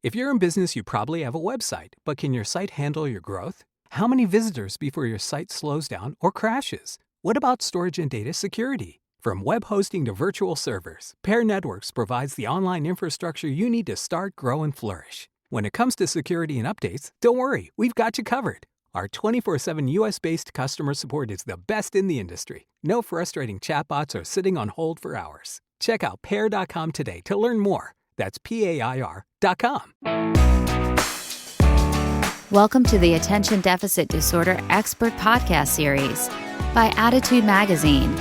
If you're in business, you probably have a website, but can your site handle your growth? How many visitors before your site slows down or crashes? What about storage and data security? From web hosting to virtual servers, Pair Networks provides the online infrastructure you need to start, grow, and flourish. When it comes to security and updates, don't worry, we've got you covered. Our 24/7 US-based customer support is the best in the industry. No frustrating chatbots or sitting on hold for hours. Check out pair.com today to learn more. That's PAIR.com. Welcome to the Attention Deficit Disorder Expert Podcast Series by Attitude Magazine.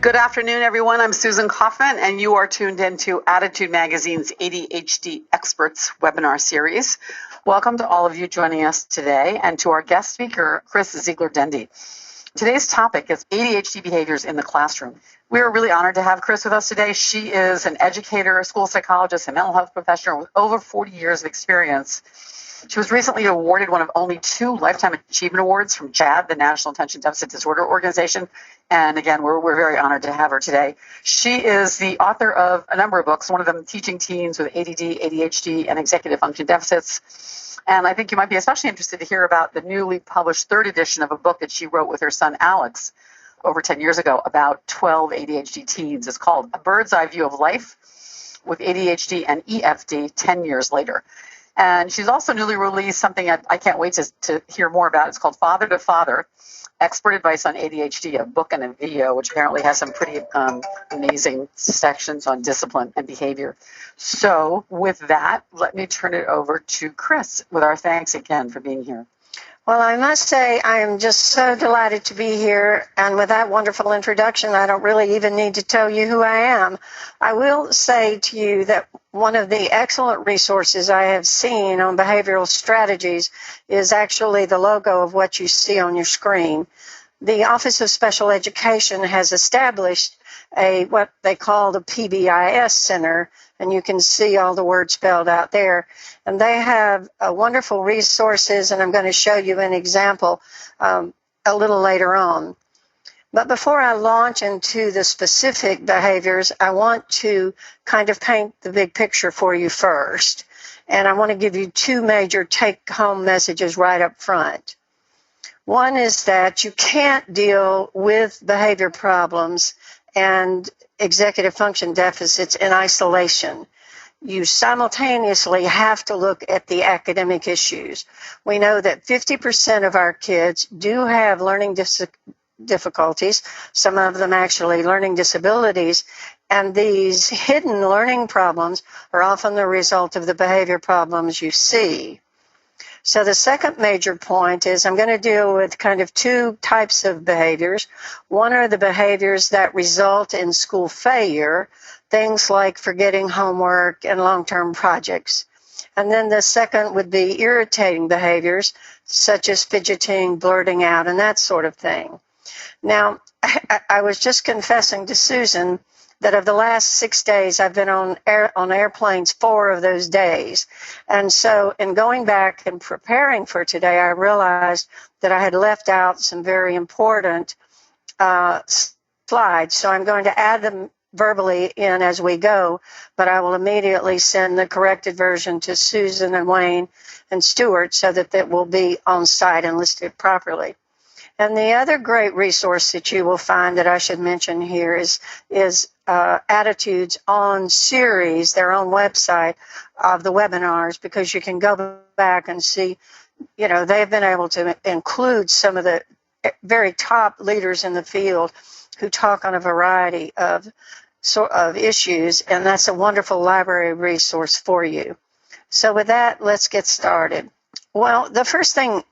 Good afternoon, everyone. I'm Susan Kaufman, and you are tuned into Attitude Magazine's ADHD Experts webinar series. Welcome to all of you joining us today, and to our guest speaker, Chris Ziegler-Dendy. Today's topic is ADHD behaviors in the classroom. We are really honored to have Chris with us today. She is an educator, a school psychologist, and mental health professional with over 40 years of experience. She was recently awarded one of only 2 Lifetime Achievement Awards from CHADD, the National Attention Deficit Disorder Organization. And again, we're very honored to have her today. She is the author of a number of books, one of them Teaching Teens with ADD, ADHD, and Executive Function Deficits. And I think you might be especially interested to hear about the newly published 3rd edition of a book that she wrote with her son, Alex, over 10 years ago about 12 ADHD teens. It's called A Bird's Eye View of Life with ADHD and EFD 10 years later. And she's also newly released something I can't wait to hear more about. It's called Father to Father, Expert Advice on ADHD, a book and a video, which apparently has some pretty amazing sections on discipline and behavior. So with that, let me turn it over to Chris with our thanks again for being here. Well, I must say I am just so delighted to be here, and with that wonderful introduction, I don't really even need to tell you who I am. I will say to you that one of the excellent resources I have seen on behavioral strategies is actually the logo of what you see on your screen. The Office of Special Education has established what they call the PBIS Center, and you can see all the words spelled out there. And they have wonderful resources, and I'm going to show you an example a little later on. But before I launch into the specific behaviors, I want to kind of paint the big picture for you first. And I want to give you 2 major take-home messages right up front. One is that you can't deal with behavior problems and executive function deficits in isolation. You simultaneously have to look at the academic issues. We know that 50% of our kids do have learning difficulties, some of them actually learning disabilities, and these hidden learning problems are often the result of the behavior problems you see. So the second major point is I'm going to deal with kind of 2 types of behaviors. One are the behaviors that result in school failure, things like forgetting homework and long-term projects. And then the second would be irritating behaviors, such as fidgeting, blurting out, and that sort of thing. Now, I was just confessing to Susan that of the last 6 days, I've been on airplanes 4 of those days. And so in going back and preparing for today, I realized that I had left out some very important slides. So I'm going to add them verbally in as we go, but I will immediately send the corrected version to Susan and Wayne and Stuart so that it will be on site and listed properly. And the other great resource that you will find that I should mention here is Attitudes on series, their own website of the webinars, because you can go back and see, they've been able to include some of the very top leaders in the field who talk on a variety of issues, and that's a wonderful library resource for you. So with that, let's get started. Well, the first thing,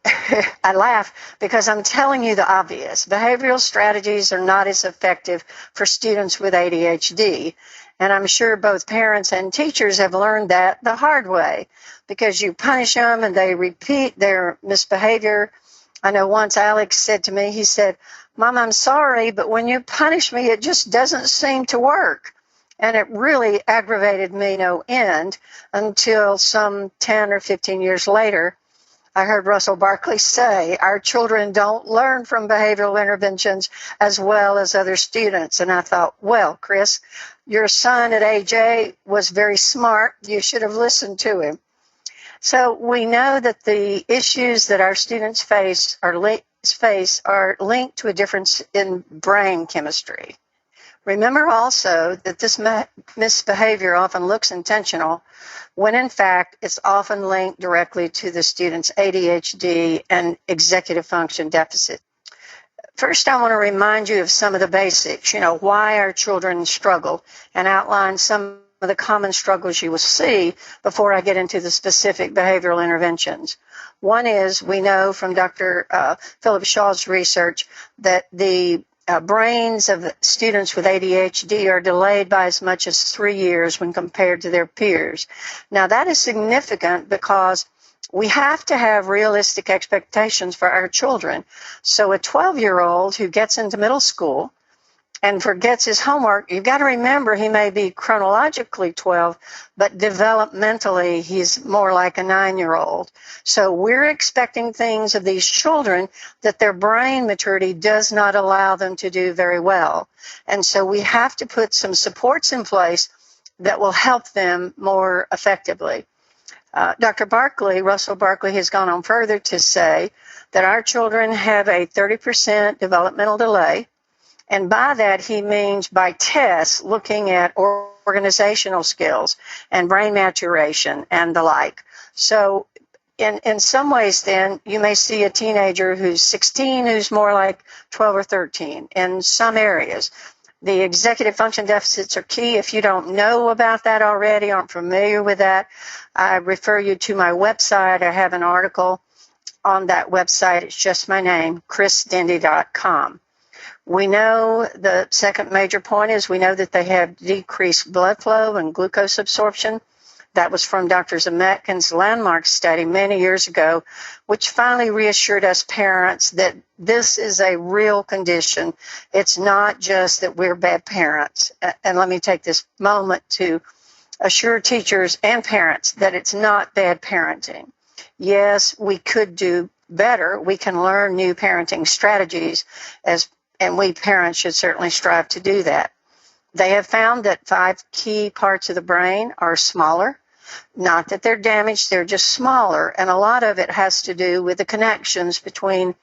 I laugh because I'm telling you the obvious. Behavioral strategies are not as effective for students with ADHD. And I'm sure both parents and teachers have learned that the hard way, because you punish them and they repeat their misbehavior. I know once Alex said to me, he said, "Mom, I'm sorry, but when you punish me, it just doesn't seem to work." And it really aggravated me no end until some 10 or 15 years later, I heard Russell Barkley say, our children don't learn from behavioral interventions as well as other students. And I thought, well, Chris, Your son at age 8 was very smart. You should have listened to him. So we know that the issues that our students face are linked to a difference in brain chemistry. Remember also that this misbehavior often looks intentional when in fact it's often linked directly to the student's ADHD and executive function deficit. First, I want to remind you of some of the basics, why our children struggle, and outline some of the common struggles you will see before I get into the specific behavioral interventions. One is, we know from Dr. Philip Shaw's research that the brains of students with ADHD are delayed by as much as 3 years when compared to their peers. Now, that is significant because we have to have realistic expectations for our children. So a 12-year-old who gets into middle school and forgets his homework, you've got to remember he may be chronologically 12, but developmentally he's more like a 9-year-old. So we're expecting things of these children that their brain maturity does not allow them to do very well. And so we have to put some supports in place that will help them more effectively. Dr. Russell Barkley, has gone on further to say that our children have a 30% developmental delay. And by that, he means by tests looking at organizational skills and brain maturation and the like. So in some ways, then, you may see a teenager who's 16 who's more like 12 or 13 in some areas. The executive function deficits are key. If you don't know about that already, aren't familiar with that, I refer you to my website. I have an article on that website. It's just my name, chrisdendy.com. We know the second major point is we know that they have decreased blood flow and glucose absorption. That was from Dr. Zemetkin's landmark study many years ago, which finally reassured us parents that this is a real condition. It's not just that we're bad parents. And let me take this moment to assure teachers and parents that it's not bad parenting. Yes, we could do better. We can learn new parenting strategies, and we parents should certainly strive to do that. They have found that 5 key parts of the brain are smaller. Not that they're damaged, they're just smaller. And a lot of it has to do with the connections between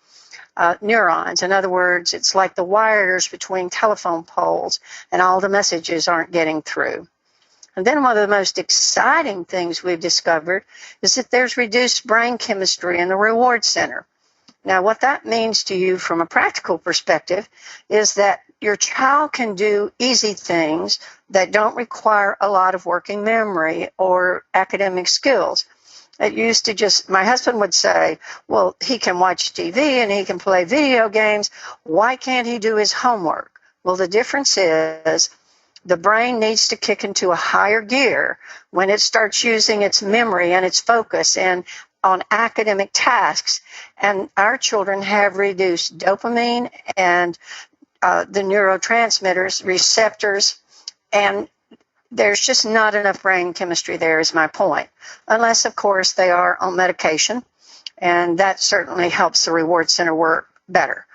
neurons. In other words, it's like the wires between telephone poles, and all the messages aren't getting through. And then one of the most exciting things we've discovered is that there's reduced brain chemistry in the reward center. Now, what that means to you from a practical perspective is that your child can do easy things that don't require a lot of working memory or academic skills. It used to my husband would say, well, he can watch TV and he can play video games. Why can't he do his homework? Well, the difference is the brain needs to kick into a higher gear when it starts using its memory and its focus and on academic tasks. And our children have reduced dopamine and the neurotransmitters, receptors, and there's just not enough brain chemistry there is my point. Unless, of course, they are on medication, and that certainly helps the reward center work better.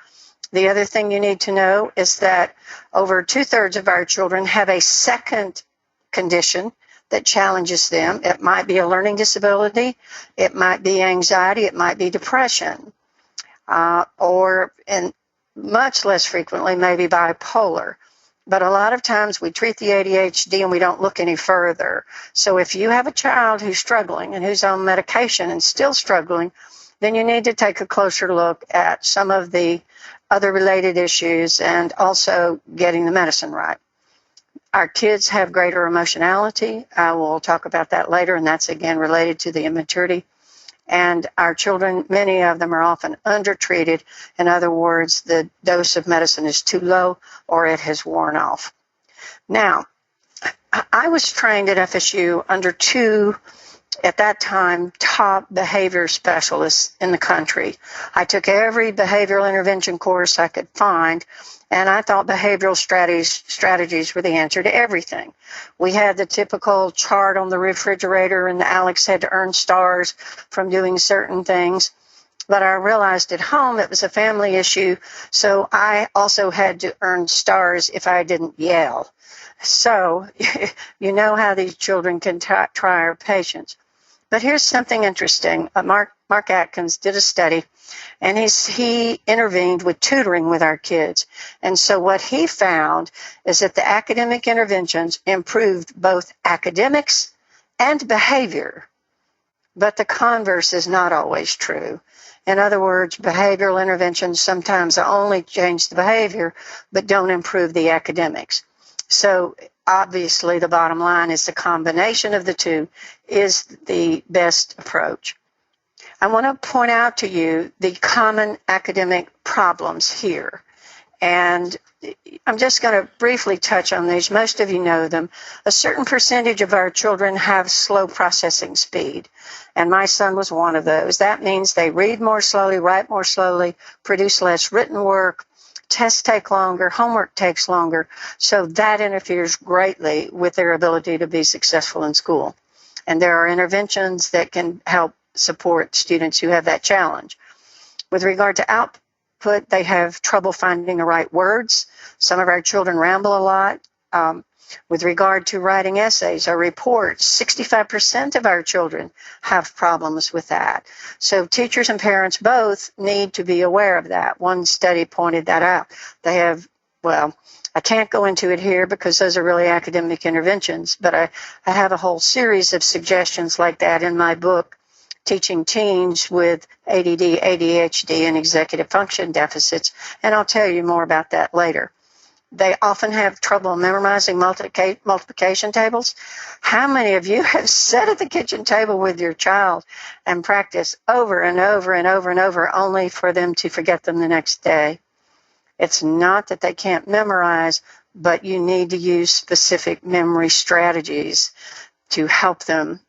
The other thing you need to know is that over 2/3 of our children have a second condition that challenges them. It might be a learning disability, it might be anxiety, it might be depression, and much less frequently maybe bipolar. But a lot of times we treat the ADHD and we don't look any further. So if you have a child who's struggling and who's on medication and still struggling, then you need to take a closer look at some of the other related issues and also getting the medicine right. Our kids have greater emotionality. I will talk about that later, and that's again related to the immaturity. And our children, many of them are often undertreated. In other words, the dose of medicine is too low or it has worn off. Now, I was trained at FSU under 2, at that time, top behavior specialists in the country. I took every behavioral intervention course I could find, and I thought behavioral strategies were the answer to everything. We had the typical chart on the refrigerator, and Alex had to earn stars from doing certain things. But I realized at home it was a family issue, so I also had to earn stars if I didn't yell. So you know how these children can try our patience. But here's something interesting. Mark Atkins did a study, and he intervened with tutoring with our kids. And so what he found is that the academic interventions improved both academics and behavior. But the converse is not always true. In other words, behavioral interventions sometimes only change the behavior, but don't improve the academics. So obviously the bottom line is the combination of the two is the best approach. I want to point out to you the common academic problems here. And I'm just going to briefly touch on these. Most of you know them. A certain percentage of our children have slow processing speed, and my son was one of those. That means they read more slowly, write more slowly, produce less written work, tests take longer, homework takes longer, so that interferes greatly with their ability to be successful in school. And there are interventions that can help support students who have that challenge. With regard to output, they have trouble finding the right words. Some of our children ramble a lot. With regard to writing essays or reports, 65% of our children have problems with that. So teachers and parents both need to be aware of that. One study pointed that out. They have, well, I can't go into it here because those are really academic interventions, but I have a whole series of suggestions like that in my book, Teaching Teens with ADD, ADHD, and Executive Function Deficits, and I'll tell you more about that later. They often have trouble memorizing multiplication tables. How many of you have sat at the kitchen table with your child and practiced over and over and over and over only for them to forget them the next day? It's not that they can't memorize, but you need to use specific memory strategies to help them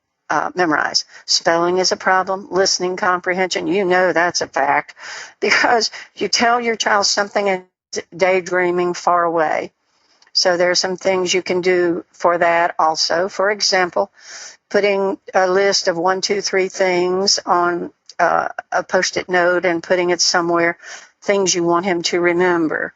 memorize. Spelling is a problem. Listening comprehension, you know that's a fact, because you tell your child something and daydreaming far away. So there are some things you can do for that also. For example, putting a list of 1, 2, 3 things on a Post-it note and putting it somewhere, things you want him to remember.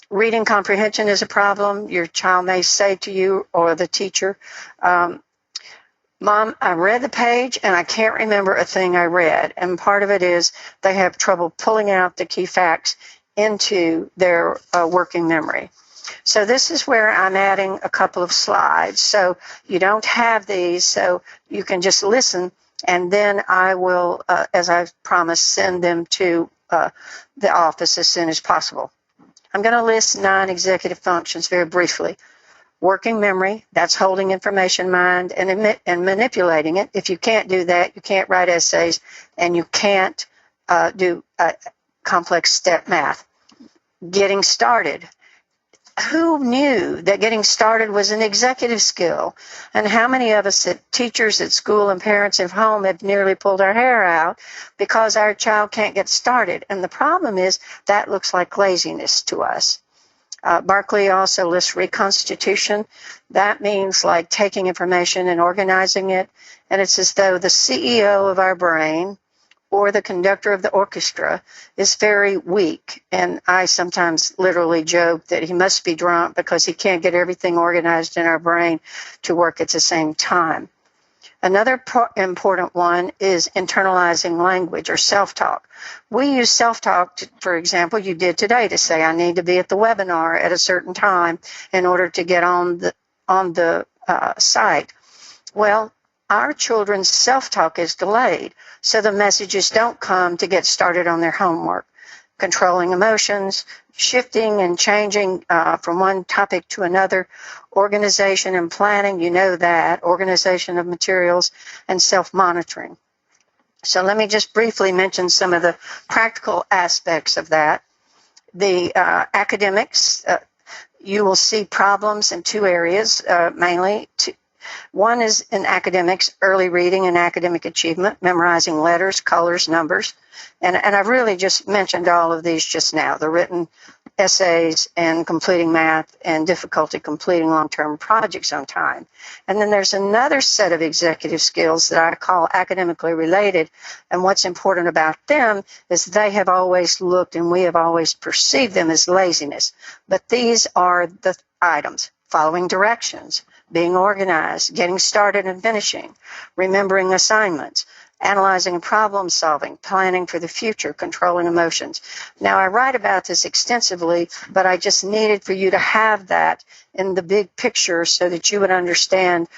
Reading comprehension is a problem. Your child may say to you or the teacher, Mom, I read the page and I can't remember a thing I read. And part of it is they have trouble pulling out the key facts into their working memory. So this is where I'm adding a couple of slides. So you don't have these, so you can just listen, and then I will, as I've promised, send them to the office as soon as possible. I'm going to list 9 executive functions very briefly. Working memory, that's holding information in mind and manipulating it. If you can't do that, you can't write essays, and you can't do complex step math. Getting started. Who knew that getting started was an executive skill? And how many of us, teachers at school and parents at home, have nearly pulled our hair out because our child can't get started? And the problem is that looks like laziness to us. Barclay also lists reconstitution. That means like taking information and organizing it. And it's as though the CEO of our brain or the conductor of the orchestra is very weak. And I sometimes literally joke that he must be drunk because he can't get everything organized in our brain to work at the same time. Another important one is internalizing language or self-talk. We use self-talk, for example, you did today, to say, I need to be at the webinar at a certain time in order to get on the site. Well, our children's self-talk is delayed, so the messages don't come to get started on their homework. Controlling emotions, shifting and changing from one topic to another, organization and planning, you know that, organization of materials, and self-monitoring. So let me just briefly mention some of the practical aspects of that. The academics, you will see problems in 2 areas, mainly. One is in academics, early reading and academic achievement, memorizing letters, colors, numbers. And I've really just mentioned all of these just now, the written essays and completing math and difficulty completing long-term projects on time. And then there's another set of executive skills that I call academically related. And what's important about them is they have always looked and we have always perceived them as laziness. But these are the items: following directions, being organized, getting started and finishing, remembering assignments, analyzing and problem solving, planning for the future, controlling emotions. Now, I write about this extensively, but I just needed for you to have that in the big picture so that you would understand,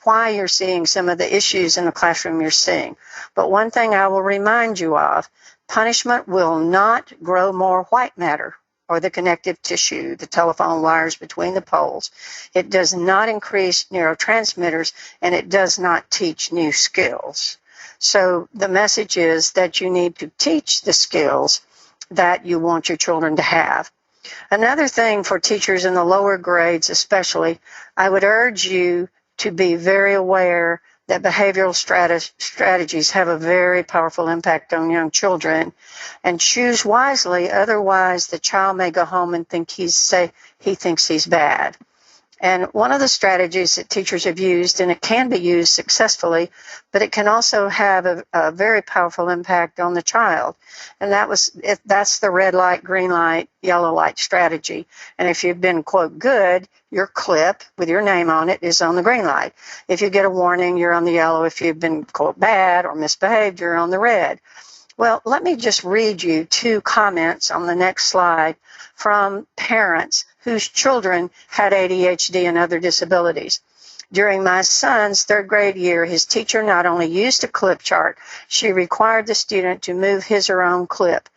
why you're seeing some of the issues in the classroom you're seeing. But one thing I will remind you of: punishment will not grow more white matter or the connective tissue, the telephone wires between the poles. It does not increase neurotransmitters, and it does not teach new skills. So the message is that you need to teach the skills that you want your children to have. Another thing for teachers in the lower grades especially, I would urge you to be very aware that behavioral strategies have a very powerful impact on young children, and choose wisely. Otherwise, the child may go home and think he thinks he's bad. And one of the strategies that teachers have used, and it can be used successfully, but it can also have a very powerful impact on the child. And that's the red light, green light, yellow light strategy. And if you've been, quote, good, your clip with your name on it is on the green light. If you get a warning, you're on the yellow. If you've been, quote, bad or misbehaved, you're on the red. Well, let me just read you 2 comments on the next slide from parents whose children had ADHD and other disabilities. During my son's 3rd grade year, his teacher not only used a clip chart, she required the student to move his or her own clip.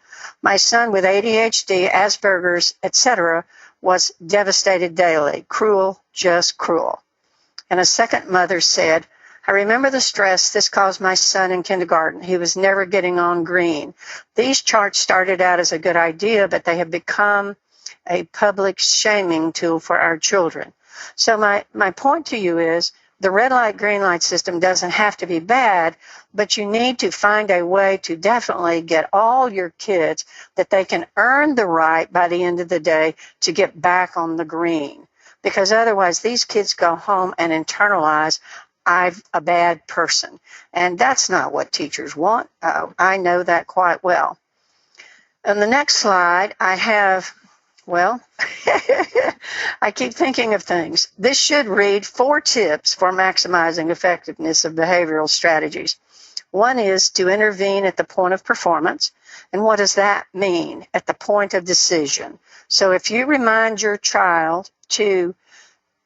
My son with ADHD, Asperger's, etc., was devastated daily. Cruel, just cruel. And a second mother said, I remember the stress this caused my son in kindergarten. He was never getting on green. These charts started out as a good idea, but they have become a public shaming tool for our children. So my point to you is the red light, green light system doesn't have to be bad, but you need to find a way to definitely get all your kids that they can earn the right by the end of the day to get back on the green. Because otherwise these kids go home and internalize, I'm a bad person. And that's not what teachers want. I know that quite well. On the next slide, I have, I keep thinking of things. This should read 4 tips for maximizing effectiveness of behavioral strategies. One is to intervene at the point of performance. And what does that mean? At the point of decision. So if you remind your child to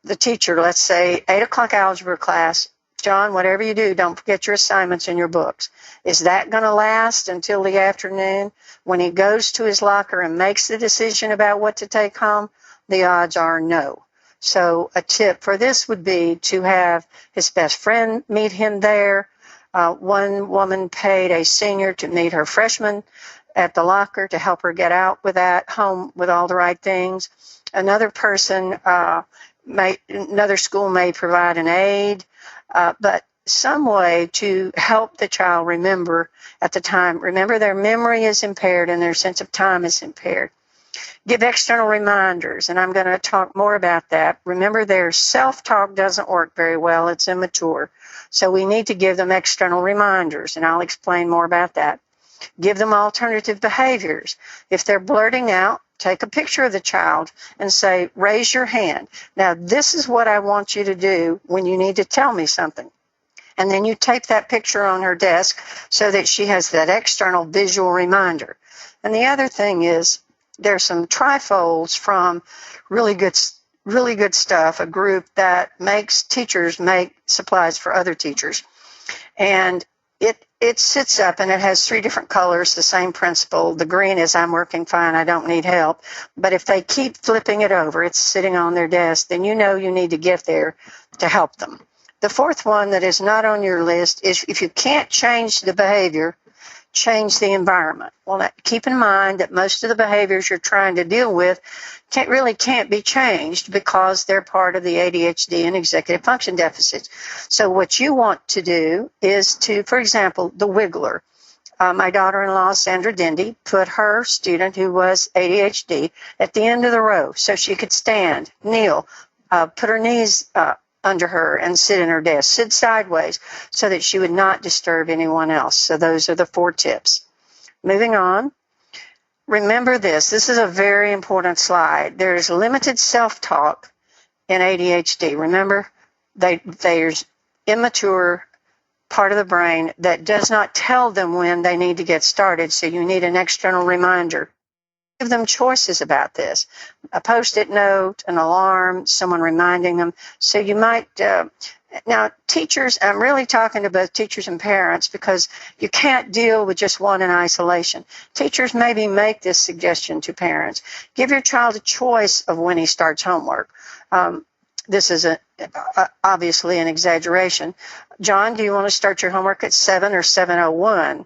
the teacher, let's say 8 o'clock algebra class, John, whatever you do, don't forget your assignments and your books. Is that going to last until the afternoon when he goes to his locker and makes the decision about what to take home? The odds are no. So a tip for this would be to have his best friend meet him there. One woman paid a senior to meet her freshman at the locker to help her get out with that home with all the right things. Another person, another school may provide an aide, but some way to help the child remember at the time. Remember, their memory is impaired and their sense of time is impaired. Give external reminders, and I'm going to talk more about that. Remember, their self-talk doesn't work very well. It's immature. So we need to give them external reminders, and I'll explain more about that. Give them alternative behaviors. If they're blurting out, take a picture of the child and say, raise your hand. Now, this is what I want you to do when you need to tell me something. And then you tape that picture on her desk so that she has that external visual reminder. And the other thing is, there's some trifolds from really good stuff, a group that makes teachers make supplies for other teachers. And it sits up and it has 3 different colors, the same principle. The green is I'm working fine, I don't need help. But if they keep flipping it over, it's sitting on their desk, then you know you need to get there to help them. The 4th one that is not on your list is if you can't change the behavior, change the environment. Well, keep in mind that most of the behaviors you're trying to deal with can't be changed because they're part of the ADHD and executive function deficits. So what you want to do is to, for example, the wiggler. My daughter-in-law, Sandra Dendy, put her student who was ADHD at the end of the row so she could stand, kneel, put her knees under her and sit in her desk, sit sideways so that she would not disturb anyone else. So those are the 4 tips. Moving on. Remember this. This is a very important slide. There's limited self-talk in ADHD. Remember, there's immature part of the brain that does not tell them when they need to get started, so you need an external reminder. Give them choices about this. A Post-it note, an alarm, someone reminding them. So you might, now teachers, I'm really talking to both teachers and parents because you can't deal with just one in isolation. Teachers maybe make this suggestion to parents. Give your child a choice of when he starts homework. This is obviously an exaggeration. John, do you want to start your homework at 7 or 7:01?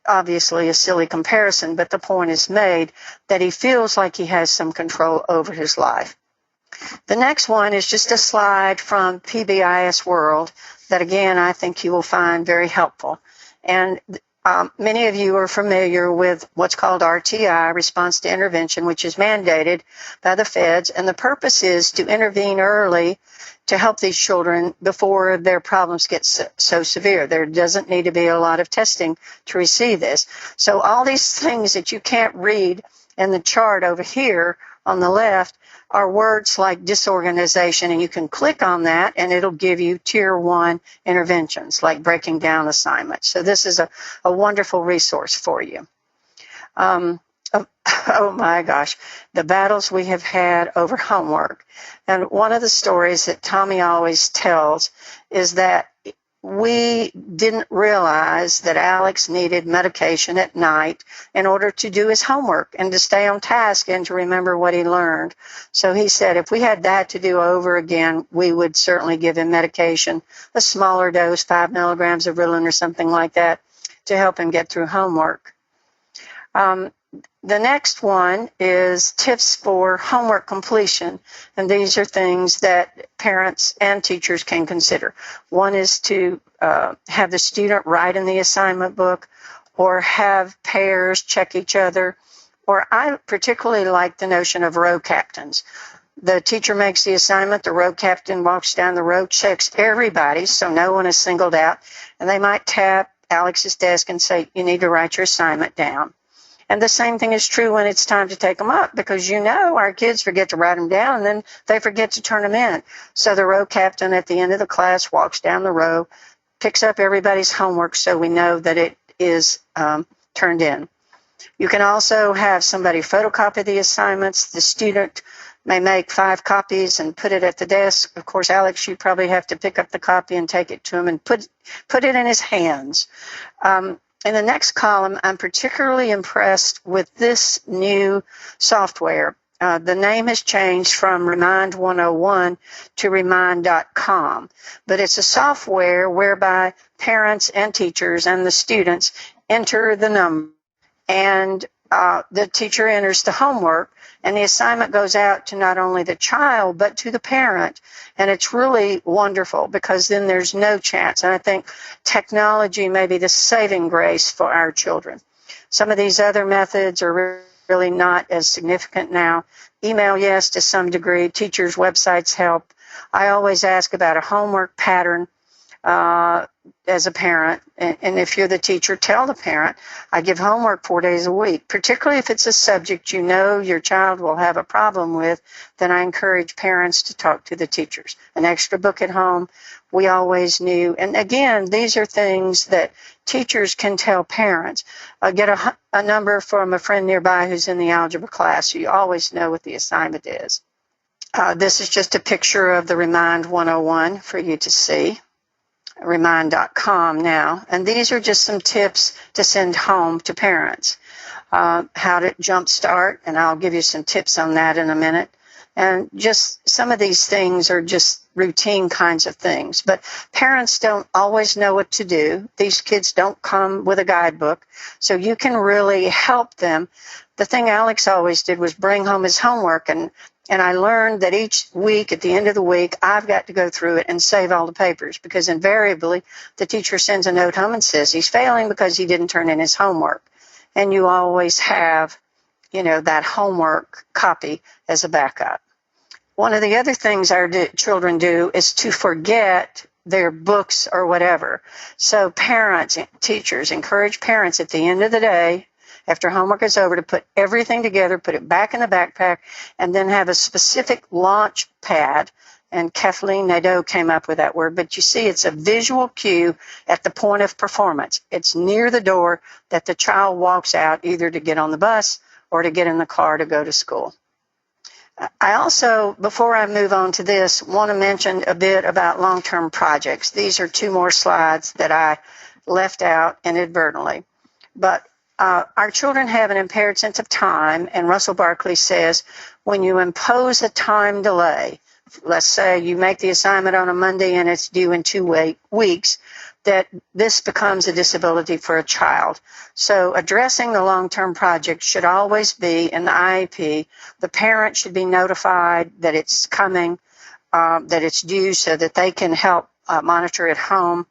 Obviously a silly comparison, but the point is made that he feels like he has some control over his life. The next one is just a slide from PBIS World that, again, I think you will find very helpful. And many of you are familiar with what's called RTI, Response to Intervention, which is mandated by the feds. And the purpose is to intervene early to help these children before their problems get so severe. There doesn't need to be a lot of testing to receive this. So all these things that you can't read in the chart over here on the left are words like disorganization, and you can click on that and it'll give you tier 1 interventions like breaking down assignments. So this is a wonderful resource for you. Oh my gosh, the battles we have had over homework. And one of the stories that Tommy always tells is that we didn't realize that Alex needed medication at night in order to do his homework and to stay on task and to remember what he learned. So he said if we had that to do over again, we would certainly give him medication, a smaller dose, 5 milligrams of Ritalin or something like that, to help him get through homework. The next one is tips for homework completion, and these are things that parents and teachers can consider. One is to have the student write in the assignment book, or have pairs check each other, or I particularly like the notion of row captains. The teacher makes the assignment, the row captain walks down the row, checks everybody so no one is singled out, and they might tap Alex's desk and say, you need to write your assignment down. And the same thing is true when it's time to take them up, because our kids forget to write them down and then they forget to turn them in. So the row captain at the end of the class walks down the row, picks up everybody's homework so we know that it is turned in. You can also have somebody photocopy the assignments. The student may make 5 copies and put it at the desk. Of course, Alex, you probably have to pick up the copy and take it to him and put it in his hands. In the next column, I'm particularly impressed with this new software. The name has changed from Remind 101 to Remind.com, but it's a software whereby parents and teachers and the students enter the number, and the teacher enters the homework, and the assignment goes out to not only the child, but to the parent. And it's really wonderful because then there's no chance. And I think technology may be the saving grace for our children. Some of these other methods are really not as significant now. Email, yes, to some degree. Teachers' websites help. I always ask about a homework pattern as a parent, and if you're the teacher, tell the parent, I give homework 4 days a week, particularly if it's a subject you know your child will have a problem with. Then I encourage parents to talk to the teachers. An extra book at home, we always knew. And again, these are things that teachers can tell parents. Get a number from a friend nearby who's in the algebra class, so you always know what the assignment is. This is just a picture of the Remind 101 for you to see. Remind.com now. And these are just some tips to send home to parents. How to jumpstart, and I'll give you some tips on that in a minute. And just some of these things are just routine kinds of things. But parents don't always know what to do. These kids don't come with a guidebook. So you can really help them. The thing Alex always did was bring home his homework, and And I learned that each week, at the end of the week, I've got to go through it and save all the papers, because invariably the teacher sends a note home and says he's failing because he didn't turn in his homework. And you always have, that homework copy as a backup. One of the other things our children do is to forget their books or whatever. So parents, teachers, encourage parents at the end of the day, after homework is over, to put everything together, put it back in the backpack, and then have a specific launch pad. And Kathleen Nadeau came up with that word. But you see, it's a visual cue at the point of performance. It's near the door that the child walks out, either to get on the bus or to get in the car to go to school. I also, before I move on to this, want to mention a bit about long-term projects. These are 2 more slides that I left out inadvertently. But our children have an impaired sense of time, and Russell Barkley says when you impose a time delay, let's say you make the assignment on a Monday and it's due in 2 weeks, that this becomes a disability for a child. So addressing the long-term project should always be in the IEP. The parent should be notified that it's coming, that it's due, so that they can help monitor at home.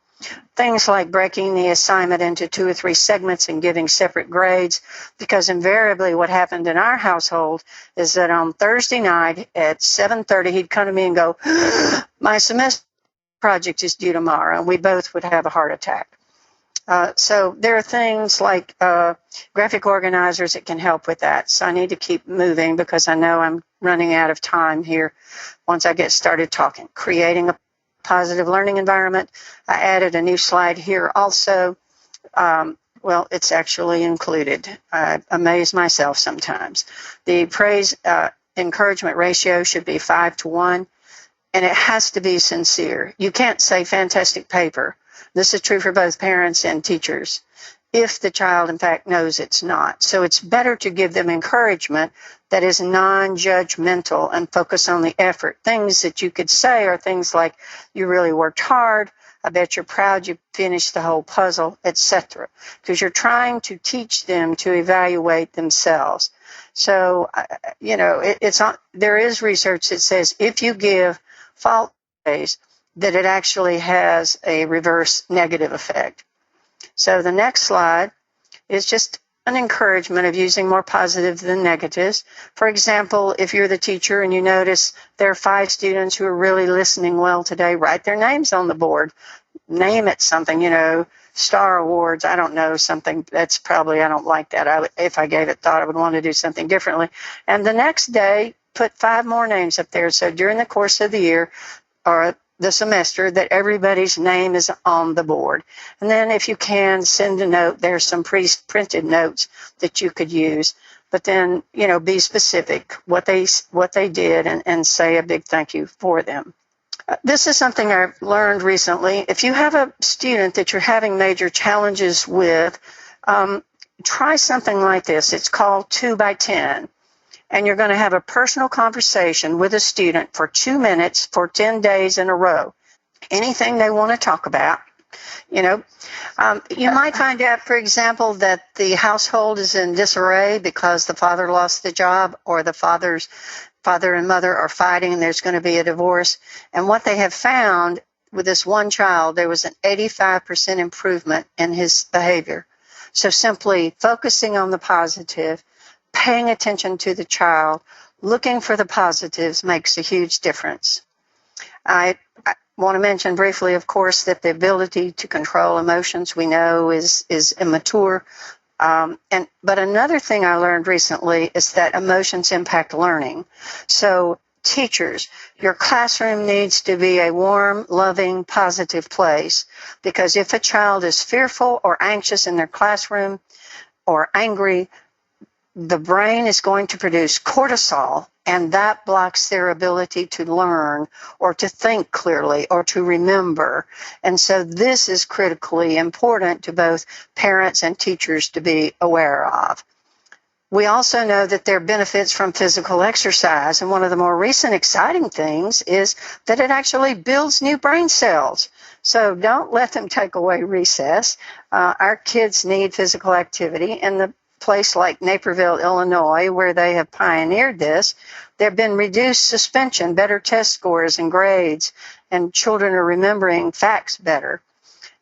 Things like breaking the assignment into 2 or 3 segments and giving separate grades, because invariably what happened in our household is that on Thursday night at 7:30, he'd come to me and go, my semester project is due tomorrow, and we both would have a heart attack. So there are things like graphic organizers that can help with that. So I need to keep moving because I know I'm running out of time here once I get started talking. Creating a positive learning environment. I added a new slide here also. Well, it's actually included. I amaze myself sometimes. The praise encouragement ratio should be 5 to 1, and it has to be sincere. You can't say fantastic paper. This is true for both parents and teachers, if the child, in fact, knows it's not. So it's better to give them encouragement that is non-judgmental and focus on the effort. Things that you could say are things like, you really worked hard, I bet you're proud you finished the whole puzzle, etc. Because you're trying to teach them to evaluate themselves. So, there is research that says if you give fault praise, that it actually has a reverse negative effect. So the next slide is just an encouragement of using more positive than negatives. For example, if you're the teacher and you notice there are 5 students who are really listening well today, write their names on the board. Name it something, Star Awards, I don't know, something that's probably, I don't like that. If I gave it thought, I would want to do something differently. And the next day, put 5 more names up there. So during the course of the year or the semester, that everybody's name is on the board. And then if you can, send a note. There's some pre-printed notes that you could use. But then, be specific what they did and say a big thank you for them. This is something I've learned recently. If you have a student that you're having major challenges with, try something like this. It's called 2 by 10. And you're going to have a personal conversation with a student for 2 minutes for 10 days in a row. Anything they want to talk about. You might find out, for example, that the household is in disarray because the father lost the job, or the father and mother are fighting and there's going to be a divorce. And what they have found with this one child, there was an 85% improvement in his behavior. So simply focusing on the positive, paying attention to the child, looking for the positives makes a huge difference. I want to mention briefly, of course, that the ability to control emotions we know is immature. But another thing I learned recently is that emotions impact learning. So teachers, your classroom needs to be a warm, loving, positive place, because if a child is fearful or anxious in their classroom or angry, the brain is going to produce cortisol, and that blocks their ability to learn or to think clearly or to remember. And so this is critically important to both parents and teachers to be aware of. We also know that there are benefits from physical exercise, and one of the more recent exciting things is that it actually builds new brain cells. So don't let them take away recess. Our kids need physical activity, and the place like Naperville, Illinois, where they have pioneered this, there have been reduced suspension, better test scores and grades, and children are remembering facts better.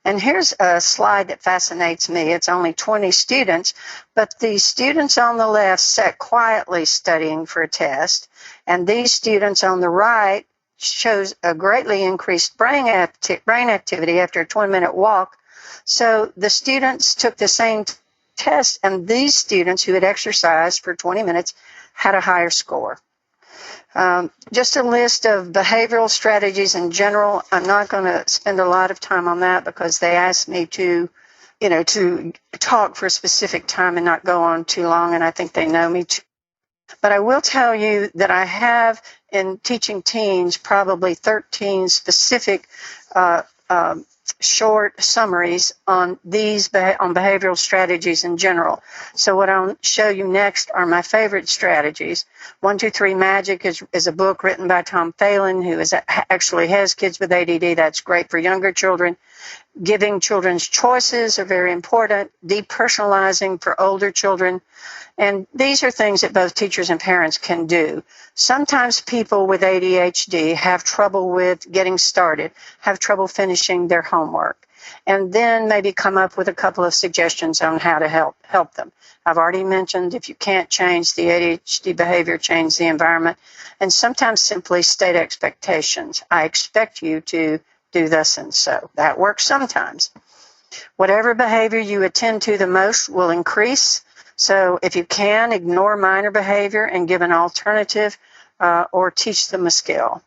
And here's a slide that fascinates me. It's only 20 students, but the students on the left sat quietly studying for a test, and these students on the right shows a greatly increased brain activity after a 20-minute walk. So the students took the same test, and these students who had exercised for 20 minutes had a higher score. Just a list of behavioral strategies in general. I'm not going to spend a lot of time on that because they asked me to talk for a specific time and not go on too long, and I think they know me too. But I will tell you that I have, in teaching teens, probably 13 specific short summaries on on behavioral strategies in general. So what I'll show you next are my favorite strategies. 1, 2, 3 Magic is a book written by Tom Phelan, who actually has kids with ADD. That's great for younger children. Giving children's choices are very important. Depersonalizing for older children. And these are things that both teachers and parents can do. Sometimes people with ADHD have trouble with getting started, have trouble finishing their homework, and then maybe come up with a couple of suggestions on how to help them. I've already mentioned if you can't change the ADHD behavior, change the environment, and sometimes simply state expectations. I expect you to do this and so. That works sometimes. Whatever behavior you attend to the most will increase. So if you can, ignore minor behavior and give an alternative or teach them a skill.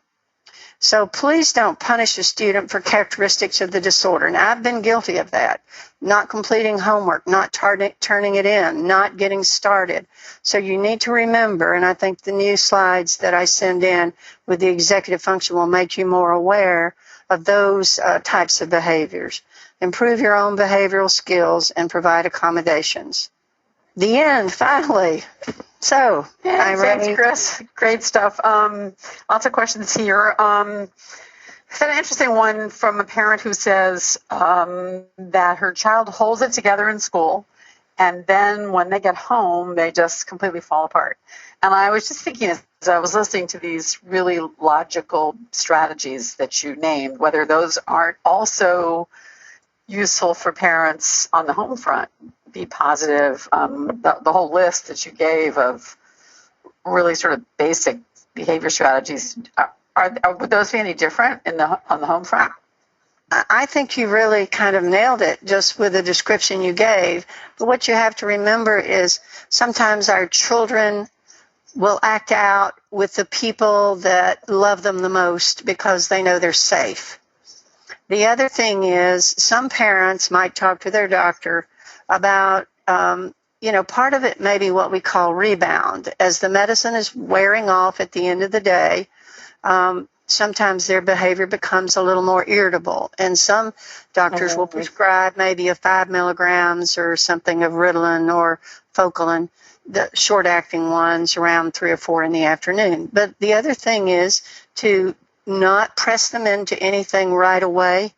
So please don't punish a student for characteristics of the disorder. And I've been guilty of that. Not completing homework, not turning it in, not getting started. So you need to remember, and I think the new slides that I send in with the executive function will make you more aware of those types of behaviors. Improve your own behavioral skills and provide accommodations. The end, finally. So, thanks, Chris. Great stuff. Lots of questions here. I had an interesting one from a parent who says that her child holds it together in school, and then when they get home, they just completely fall apart. And I was just thinking, as I was listening to these really logical strategies that you named, whether those aren't also useful for parents on the home front. Be positive. The whole list that you gave of really sort of basic behavior strategies, would those be any different on the home front? I think you really kind of nailed it just with the description you gave. But what you have to remember is sometimes our children will act out with the people that love them the most because they know they're safe. The other thing is some parents might talk to their doctor about, part of it may be what we call rebound. As the medicine is wearing off at the end of the day, sometimes their behavior becomes a little more irritable. And some doctors will prescribe maybe a 5 milligrams or something of Ritalin or Focalin, the short-acting ones, around 3 or 4 in the afternoon. But the other thing is to not press them into anything right away.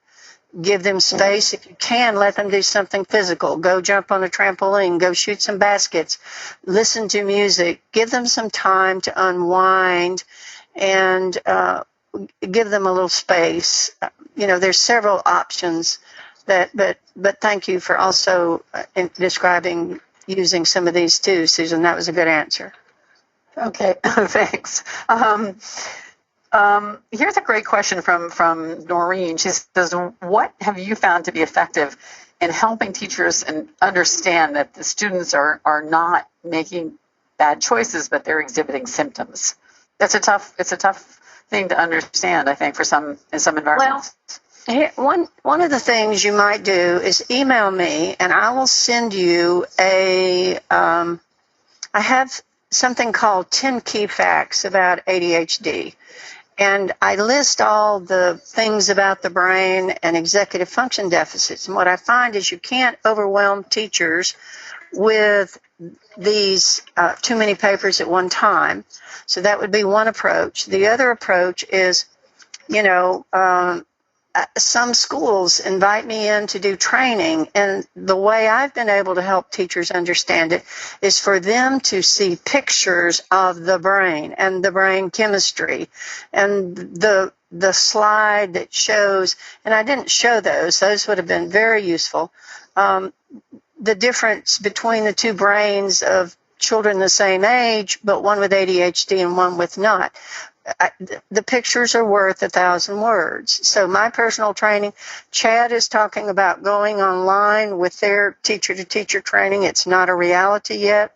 Give them space. If you can, let them do something physical. Go jump on a trampoline. Go shoot some baskets. Listen to music. Give them some time to unwind and give them a little space. There's several options but thank you for also describing using some of these too, Susan. That was a good answer. Okay, thanks. Here's a great question from Noreen. She says, what have you found to be effective in helping teachers and understand that the students are not making bad choices, but they're exhibiting symptoms? It's a tough thing to understand, I think, in some environments. Well, one of the things you might do is email me, and I will send you I have something called 10 Key Facts about ADHD. And I list all the things about the brain and executive function deficits. And what I find is you can't overwhelm teachers with these too many papers at one time. So that would be one approach. The other approach is, some schools invite me in to do training, and the way I've been able to help teachers understand it is for them to see pictures of the brain and the brain chemistry and the slide that shows, and I didn't show those would have been very useful, the difference between the two brains of children the same age, but one with ADHD and one with not. The pictures are worth 1,000 words. So my personal training, Chad is talking about going online with their teacher-to-teacher training. It's not a reality yet.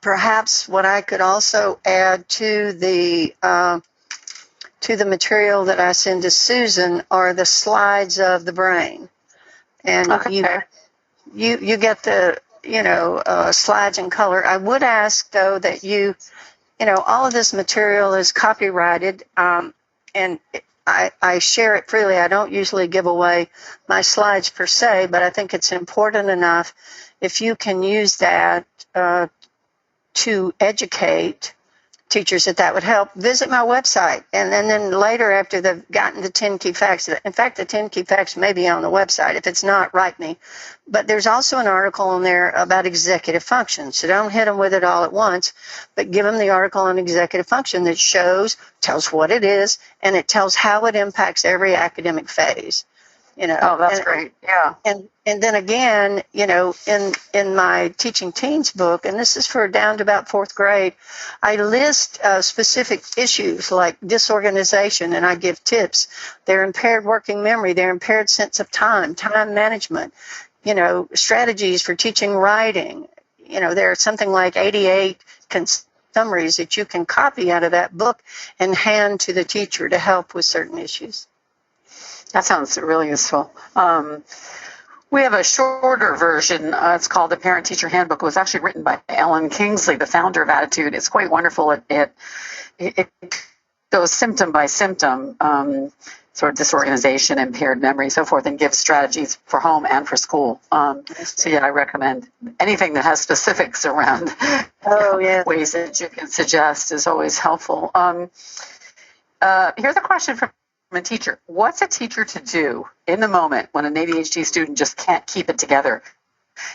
Perhaps what I could also add to the material that I send to Susan are the slides of the brain, and okay. you get the slides in color. I would ask though that all of this material is copyrighted, and I share it freely. I don't usually give away my slides per se, but I think it's important enough if you can use that to educate teachers that would help. Visit my website, and then later, after they've gotten the 10 key facts, in fact, the 10 key facts may be on the website. If it's not, write me. But there's also an article in there about executive function, so don't hit them with it all at once, but give them the article on executive function that tells what it is, and it tells how it impacts every academic phase. Oh, that's great. Yeah. And then again, in my Teaching Teens book, and this is for down to about 4th grade, I list specific issues like disorganization, and I give tips. Their impaired working memory, their impaired sense of time management, strategies for teaching writing. There's something like 88 summaries that you can copy out of that book and hand to the teacher to help with certain issues. That sounds really useful. We have a shorter version. It's called the Parent Teacher Handbook. It was actually written by Ellen Kingsley, the founder of Attitude. It's quite wonderful. It goes symptom by symptom, sort of disorganization, impaired memory, so forth, and gives strategies for home and for school. So yeah, I recommend anything that has specifics around ways that you can suggest is always helpful. Here's a question from a teacher. What's a teacher to do in the moment when an ADHD student just can't keep it together?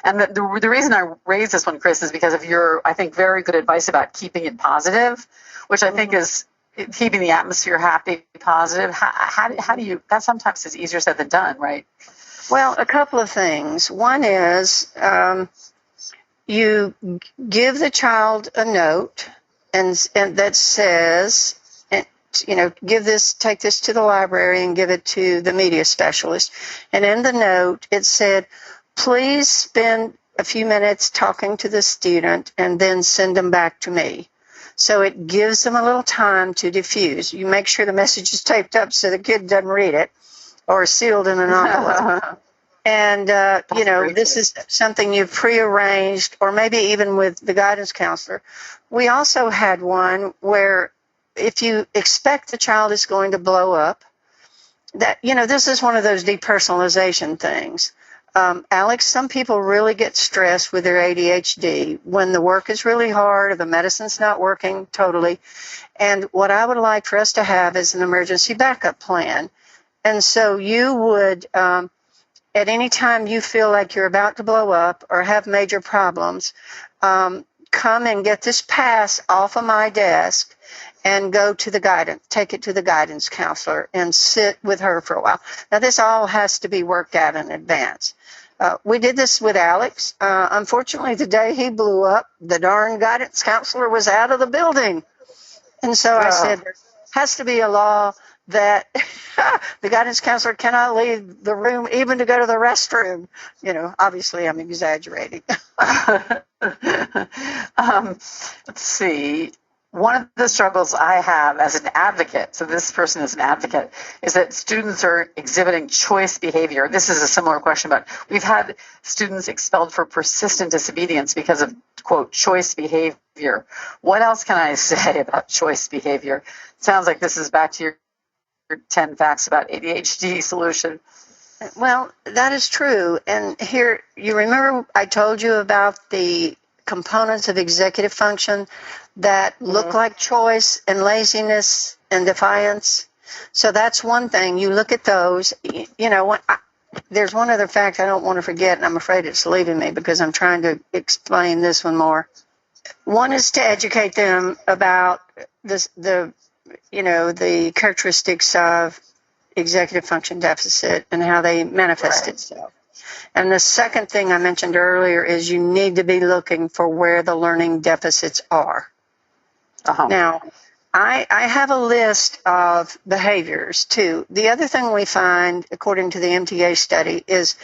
And the reason I raise this one, Chris, is because of your, I think, very good advice about keeping it positive, which I think is keeping the atmosphere happy, positive. How do you, that sometimes is easier said than done, right? Well, a couple of things. One is you give the child a note and that says, take this to the library and give it to the media specialist. And in the note, it said, please spend a few minutes talking to the student and then send them back to me. So it gives them a little time to diffuse. You make sure the message is taped up so the kid doesn't read it or sealed in an envelope. And, this is something you've prearranged, or maybe even with the guidance counselor. We also had one where if you expect the child is going to blow up, that, this is one of those depersonalization things. Alex, some people really get stressed with their ADHD when the work is really hard or the medicine's not working totally. And what I would like for us to have is an emergency backup plan. And so you would, at any time you feel like you're about to blow up or have major problems, come and get this pass off of my desk and take it to the guidance counselor and sit with her for a while. Now, this all has to be worked out in advance. We did this with Alex. Unfortunately, the day he blew up, the darn guidance counselor was out of the building. And so I said, there has to be a law that the guidance counselor cannot leave the room even to go to the restroom. Obviously I'm exaggerating. Let's see. One of the struggles I have as an advocate, so this person is an advocate, is that students are exhibiting choice behavior. This is a similar question, but we've had students expelled for persistent disobedience because of, quote, choice behavior. What else can I say about choice behavior? Sounds like this is back to your 10 facts about ADHD solution. Well, that is true. And here, you remember I told you about the components of executive function that look like choice and laziness and defiance? So that's one thing. You look at those, there's one other fact I don't want to forget, and I'm afraid it's leaving me because I'm trying to explain this one more. One is to educate them about the characteristics of executive function deficit and how they manifest itself. And the second thing I mentioned earlier is you need to be looking for where the learning deficits are. Now, I have a list of behaviors too. The other thing we find, according to the MTA study, is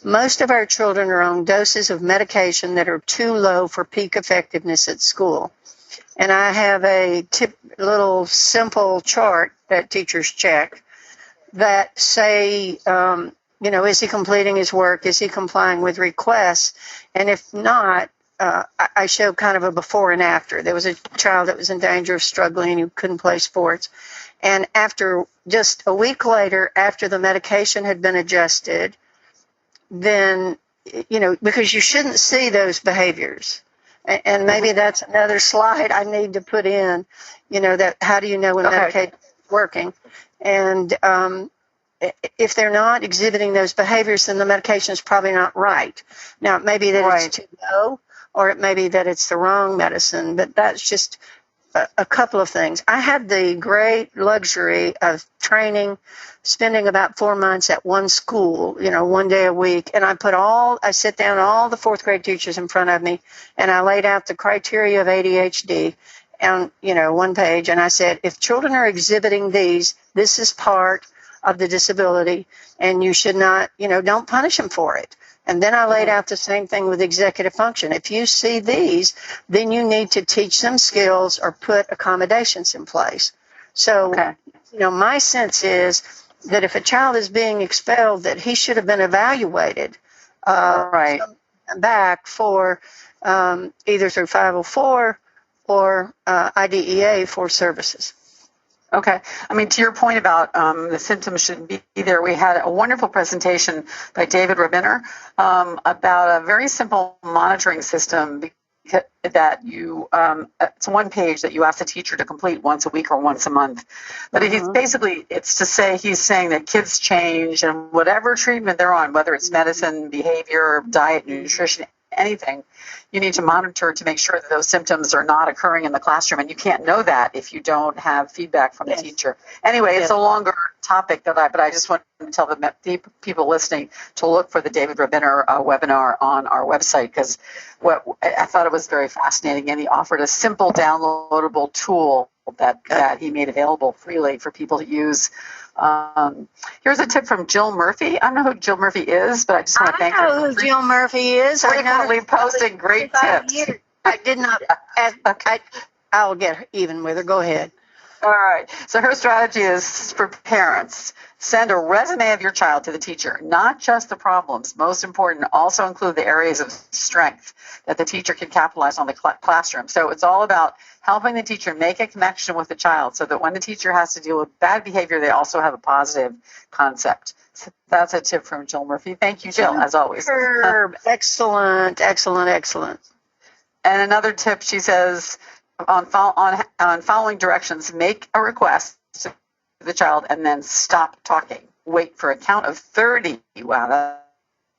most of our children are on doses of medication that are too low for peak effectiveness at school. And I have a little simple chart that teachers check that say, is he completing his work? Is he complying with requests? And if not, I show kind of a before and after. There was a child that was in danger of struggling who couldn't play sports. And after just a week later, after the medication had been adjusted, then, because you shouldn't see those behaviors. And maybe that's another slide I need to put in, that how do you know when medication is working? And if they're not exhibiting those behaviors, then the medication is probably not right. Now, it may be that it's too low, or it may be that it's the wrong medicine, but that's just a couple of things. I had the great luxury of spending about 4 months at one school, 1 day a week, and I sit down all the fourth grade teachers in front of me, and I laid out the criteria of ADHD on, one page, and I said, if children are exhibiting these, this is part of the disability, and you should not, don't punish them for it. And then I laid out the same thing with executive function. If you see these, then you need to teach them skills or put accommodations in place. So, my sense is that if a child is being expelled, that he should have been evaluated back for either through 504 or IDEA for services. Okay. To your point about the symptoms shouldn't be there, we had a wonderful presentation by David Rabiner about a very simple monitoring system that it's one page that you ask the teacher to complete once a week or once a month. But he's saying that kids change, and whatever treatment they're on, whether it's medicine, behavior, diet, nutrition, anything, you need to monitor to make sure that those symptoms are not occurring in the classroom. And you can't know that if you don't have feedback from the teacher. Anyway, it's a longer topic but I just want to tell the people listening to look for the David Rabiner webinar on our website, because I thought it was very fascinating, and he offered a simple downloadable tool that he made available freely for people to use. Here's a tip from Jill Murphy. I don't know who Jill Murphy is, but I just want to thank her. I know who Jill Murphy is. Frequently posting great tips. I did not. I'll get even with her. Go ahead. All right. So her strategy is for parents. Send a resume of your child to the teacher, not just the problems. Most important, also include the areas of strength that the teacher can capitalize on the classroom. So it's all about helping the teacher make a connection with the child so that when the teacher has to deal with bad behavior, they also have a positive concept. So that's a tip from Jill Murphy. Thank you, Jill, as always. Excellent, excellent, excellent. And another tip, she says, on following directions, make a request to the child and then stop talking. Wait for a count of 30. Wow,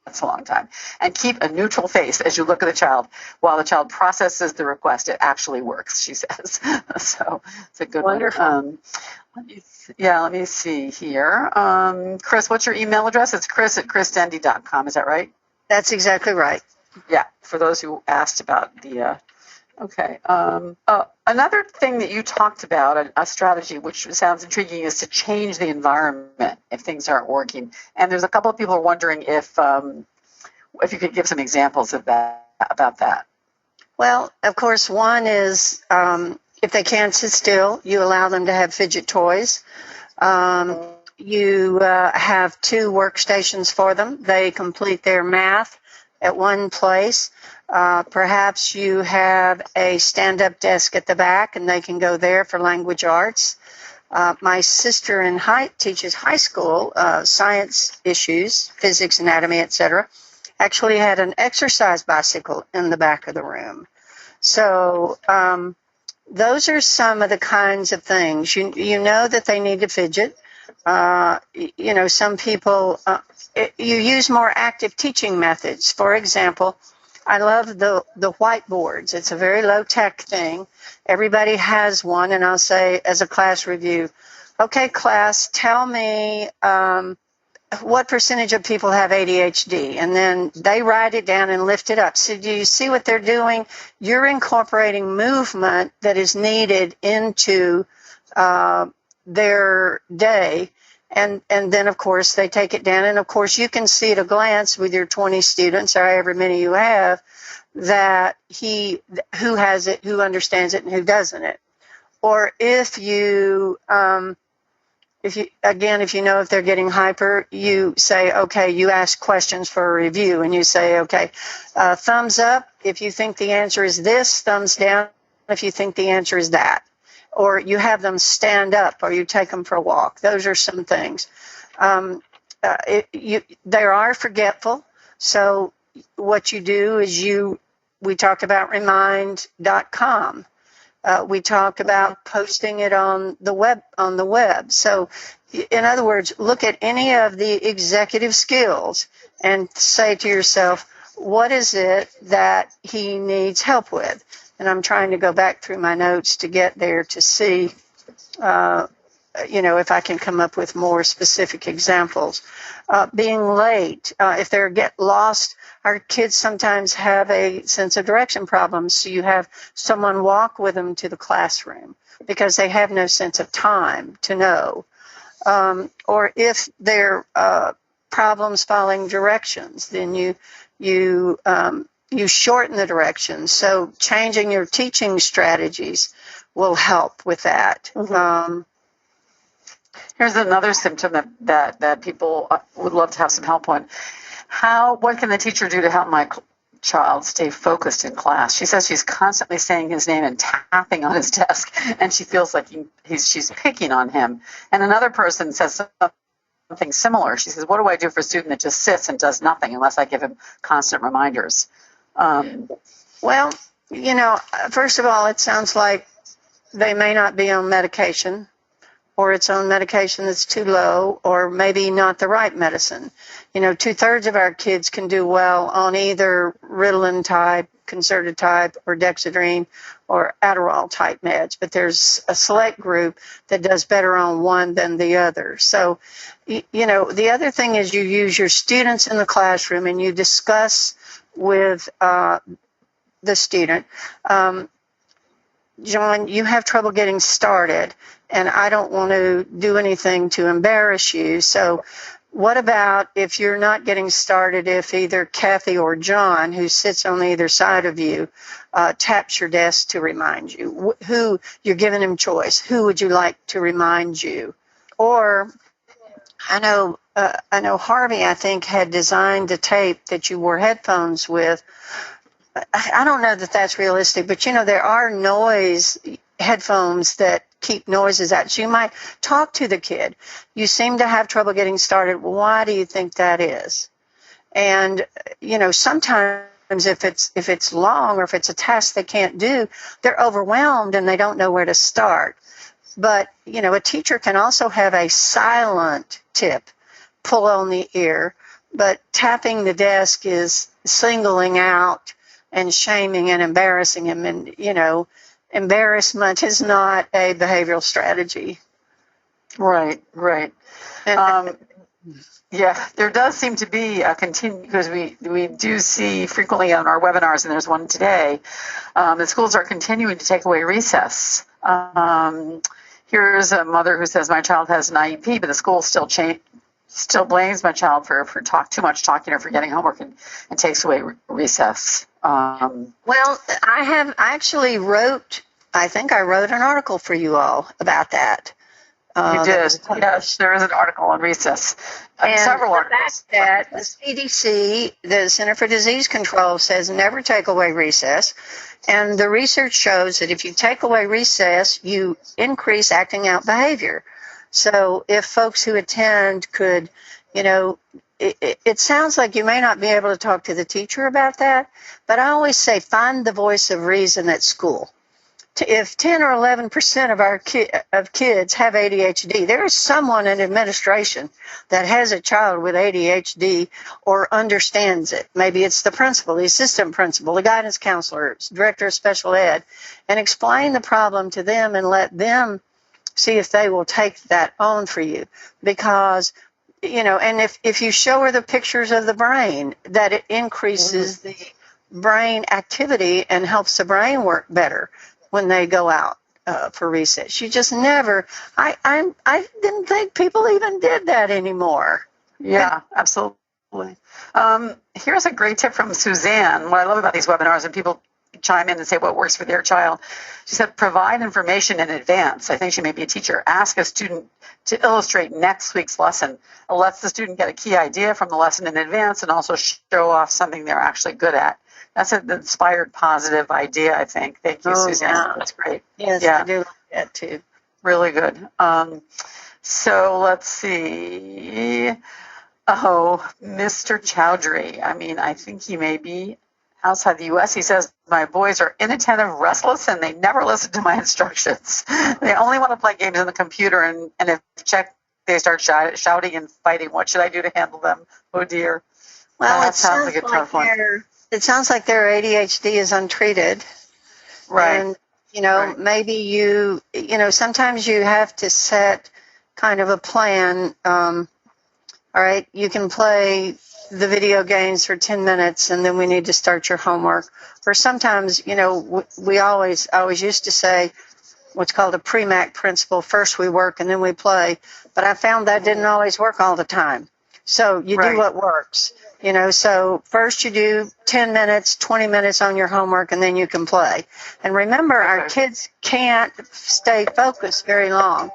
that's a long time. And keep a neutral face as you look at the child while the child processes the request. It actually works, she says. So it's a good Wonderful. One. Let me see here. Chris, what's your email address? It's chris@chrisdendy.com. Is that right? That's exactly right. Yeah, for those who asked about the... Okay. Another thing that you talked about, a strategy which sounds intriguing, is to change the environment if things aren't working. And there's a couple of people wondering if you could give some examples of about that. Well, of course, one is if they can't sit still, you allow them to have fidget toys. You have 2 workstations for them. They complete their math at one place. Perhaps you have a stand-up desk at the back, and they can go there for language arts. My sister teaches high school science issues, physics, anatomy, etc. Actually had an exercise bicycle in the back of the room. So those are some of the kinds of things. You know that they need to fidget. Some people, you use more active teaching methods. For example, I love the whiteboards. It's a very low-tech thing. Everybody has one, and I'll say as a class review, okay, class, tell me what percentage of people have ADHD? And then they write it down and lift it up. So do you see what they're doing? You're incorporating movement that is needed into their day. And then, of course, they take it down. And, of course, you can see at a glance with your 20 students or however many you have that who has it, who understands it, and who doesn't it. Or if you know if they're getting hyper, you say, okay, you ask questions for a review, and you say, okay, thumbs up if you think the answer is this, thumbs down if you think the answer is that. Or you have them stand up, or you take them for a walk. Those are some things. They are forgetful, so what you do is we talk about remind.com. We talk about posting it on the web. So, in other words, look at any of the executive skills and say to yourself, what is it that he needs help with? And I'm trying to go back through my notes to get there to see, if I can come up with more specific examples. Being late, if they get lost, our kids sometimes have a sense of direction problems. So you have someone walk with them to the classroom because they have no sense of time to know. Or if they're problems following directions, then you shorten the directions. So changing your teaching strategies will help with that. Mm-hmm. Here's another symptom that people would love to have some help on. What can the teacher do to help my child stay focused in class? She says she's constantly saying his name and tapping on his desk, and she feels like she's picking on him. And another person says something similar. She says, what do I do for a student that just sits and does nothing unless I give him constant reminders? Well, first of all, it sounds like they may not be on medication, or it's on medication that's too low, or maybe not the right medicine. 2/3 of our kids can do well on either Ritalin type, concerted type, or Dexedrine, or Adderall type meds, but there's a select group that does better on one than the other. So, the other thing is you use your students in the classroom and you discuss with the student, John, you have trouble getting started, and I don't want to do anything to embarrass you. So what about if you're not getting started, if either Kathy or John, who sits on either side of you, taps your desk to remind you? Who you're giving him choice. Who would you like to remind you? Or I know Harvey, I think, had designed the tape that you wore headphones with. I don't know that that's realistic, but there are noise headphones that keep noises out. So you might talk to the kid. You seem to have trouble getting started. Why do you think that is? And sometimes if it's long, or if it's a task they can't do, they're overwhelmed and they don't know where to start. But a teacher can also have a silent tip, pull on the ear, but tapping the desk is singling out and shaming and embarrassing him. And, embarrassment is not a behavioral strategy. Right. Yeah, there does seem to be a because we do see frequently on our webinars, and there's one today, the schools are continuing to take away recess. Here's a mother who says, my child has an IEP, but the school still blames my child for too much talking or forgetting homework and takes away recess. Well, I think I wrote an article for you all about that. You did. Yes, there is an article on recess. And several articles. That the CDC, the Center for Disease Control, says never take away recess. And the research shows that if you take away recess, you increase acting out behavior. So if folks who attend could, it sounds like you may not be able to talk to the teacher about that, but I always say find the voice of reason at school. if 10 or 11% of our kids have ADHD, there is someone in administration that has a child with ADHD or understands it. Maybe it's the principal, the assistant principal, the guidance counselor, director of special ed, and explain the problem to them and let them see if they will take that on for you. Because, and if you show her the pictures of the brain, that it increases the brain activity and helps the brain work better when they go out for recess. You just never, I didn't think people even did that anymore. Yeah, absolutely. Here's a great tip from Suzanne. What I love about these webinars, and people chime in and say what works for their child. She said, provide information in advance. I think she may be a teacher. Ask a student to illustrate next week's lesson. It lets the student get a key idea from the lesson in advance and also show off something they're actually good at. That's an inspired, positive idea, I think. Thank you, Suzanne. Yeah. That's great. Yes, yeah. I do like that too. Really good. So let's see. Oh, Mr. Chowdhury. I think he may be outside the U.S. He says, my boys are inattentive, restless, and they never listen to my instructions. They only want to play games on the computer, and if checked, they start shouting and fighting. What should I do to handle them? Oh, dear. Well, that sounds like a tough one. It sounds like their ADHD is untreated. Right. And, maybe sometimes you have to set kind of a plan. All right, you can play the video games for 10 minutes and then we need to start your homework. Or sometimes, we always used to say what's called a pre-MAC principle. First we work and then we play. But I found that didn't always work all the time. So you do what works. So first you do 10 minutes, 20 minutes on your homework, and then you can play. And remember, our kids can't stay focused very long.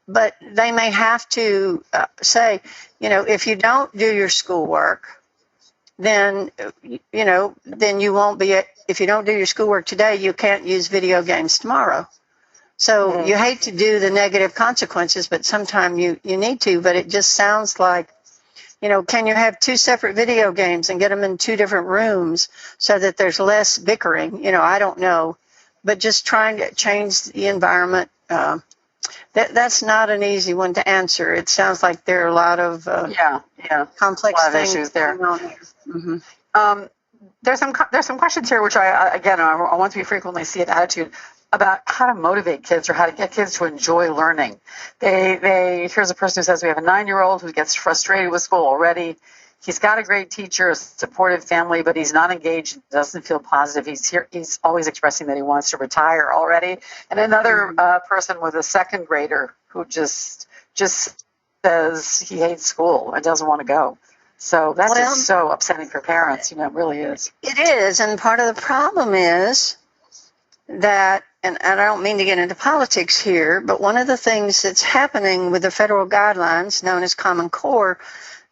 But they may have to say, if you don't do your schoolwork, then you won't be, if you don't do your schoolwork today, you can't use video games tomorrow. So you hate to do the negative consequences, but sometimes you need to. But it just sounds like, can you have two separate video games and get them in two different rooms so that there's less bickering? I don't know. But just trying to change the environment, that's not an easy one to answer. It sounds like there are a lot of complex a lot of things issues there. going on here. Mm-hmm. There's some questions here which I want to be frequently see at Attitude about how to motivate kids or how to get kids to enjoy learning. Here's a person who says, we have a 9-year-old who gets frustrated with school already. He's got a great teacher, a supportive family, but he's not engaged, doesn't feel positive. He's always expressing that he wants to retire already. And another person with a second grader who just says he hates school and doesn't want to go. So that's just so upsetting for parents. It really is. It is. And part of the problem is that, and I don't mean to get into politics here, but one of the things that's happening with the federal guidelines known as Common Core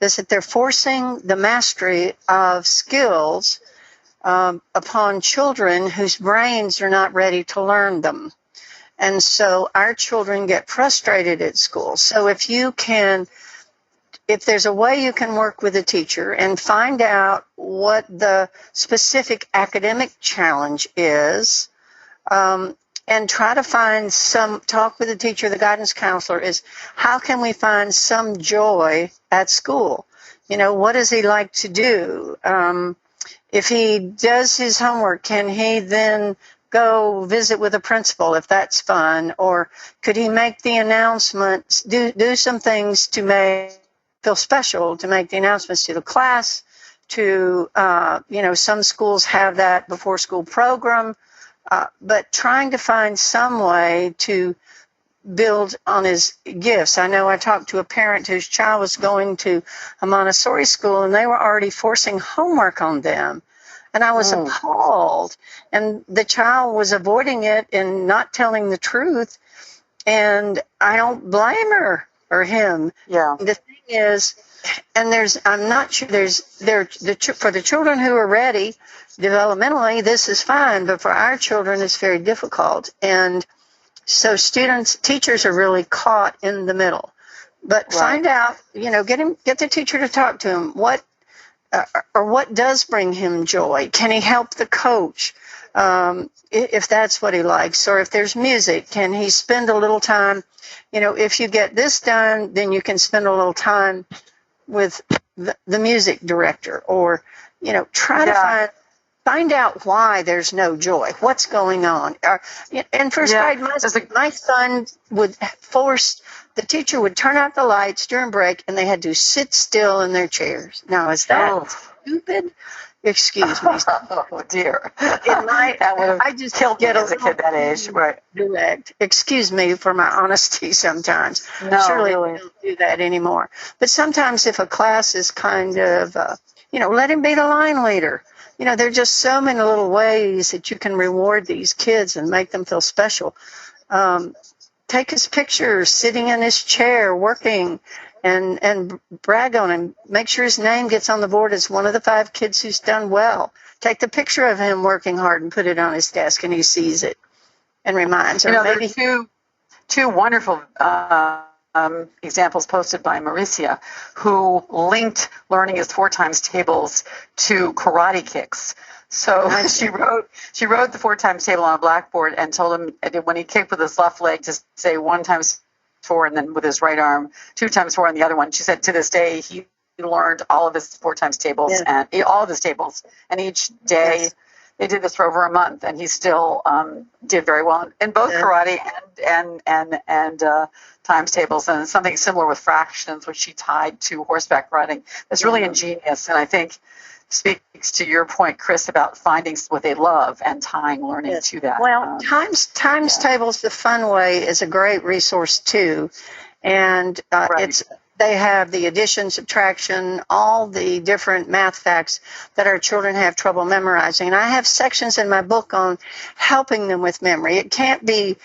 is that they're forcing the mastery of skills upon children whose brains are not ready to learn them. And so our children get frustrated at school. So if there's a way you can work with a teacher and find out what the specific academic challenge is, and try to find talk with the teacher, the guidance counselor, is how can we find some joy at school? What does he like to do? If he does his homework, can he then go visit with a principal if that's fun? Or could he make the announcements, do some things to feel special, to make the announcements to the class, to, some schools have that before school program. But trying to find some way to build on his gifts. I know I talked to a parent whose child was going to a Montessori school and they were already forcing homework on them. And I was appalled. And the child was avoiding it and not telling the truth. And I don't blame her or him. Yeah. The thing is, and I'm not sure for the children who are ready developmentally, this is fine, but for our children, it's very difficult. And so teachers are really caught in the middle. But find out, get the teacher to talk to him. What does bring him joy? Can he help the coach? if that's what he likes, or if there's music, can he spend a little time, if you get this done, then you can spend a little time with the music director, or, try to find out why there's no joy. What's going on? In first grade, my son would the teacher would turn out the lights during break, and they had to sit still in their chairs. Now, is that stupid? Excuse me. Oh dear. I just killed me get as a kid that age. Right. Direct. Excuse me for my honesty sometimes. No, surely really. we don't do that anymore. But sometimes if a class is kind of, let him be the line leader. There are just so many little ways that you can reward these kids and make them feel special. Take his picture sitting in his chair working, and brag on him. Make sure his name gets on the board as one of the 5 kids who's done well. Take the picture of him working hard and put it on his desk, and he sees it and reminds him. There are two wonderful examples posted by Mauricia, who linked learning his 4 times tables to karate kicks. So she wrote the 4 times table on a blackboard and told him when he kicked with his left leg to say 1 times 4, and then with his right arm 2 times 4 on the other one. She said to this day he learned all of his 4 times tables and all of his tables, and each day they did this for over a month, and he still did very well in both karate and times tables, and something similar with fractions, which she tied to horseback riding. That's really ingenious, and I think speaks to your point, Chris, about finding what they love and tying learning to that. Well, times tables, the fun way, is a great resource too, and they have the addition, subtraction, all the different math facts that our children have trouble memorizing. And I have sections in my book on helping them with memory. It can't be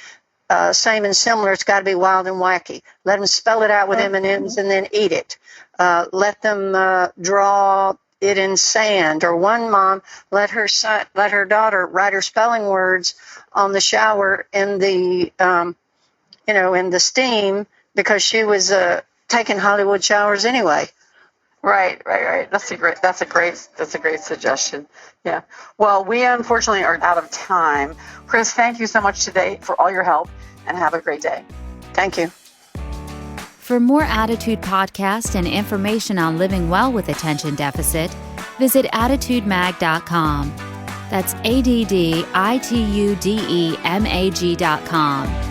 same and similar. It's got to be wild and wacky. Let them spell it out with M&Ms and then eat it. Let them draw it in sand. Or one mom let her daughter write her spelling words on the shower in the in the steam, because she was taking Hollywood showers anyway. Right. That's a great suggestion. Yeah. Well, we unfortunately are out of time. Chris, thank you so much today for all your help, and have a great day. Thank you. For more Attitude podcasts and information on living well with attention deficit, visit attitudemag.com. That's ADDITUDEMAG.com.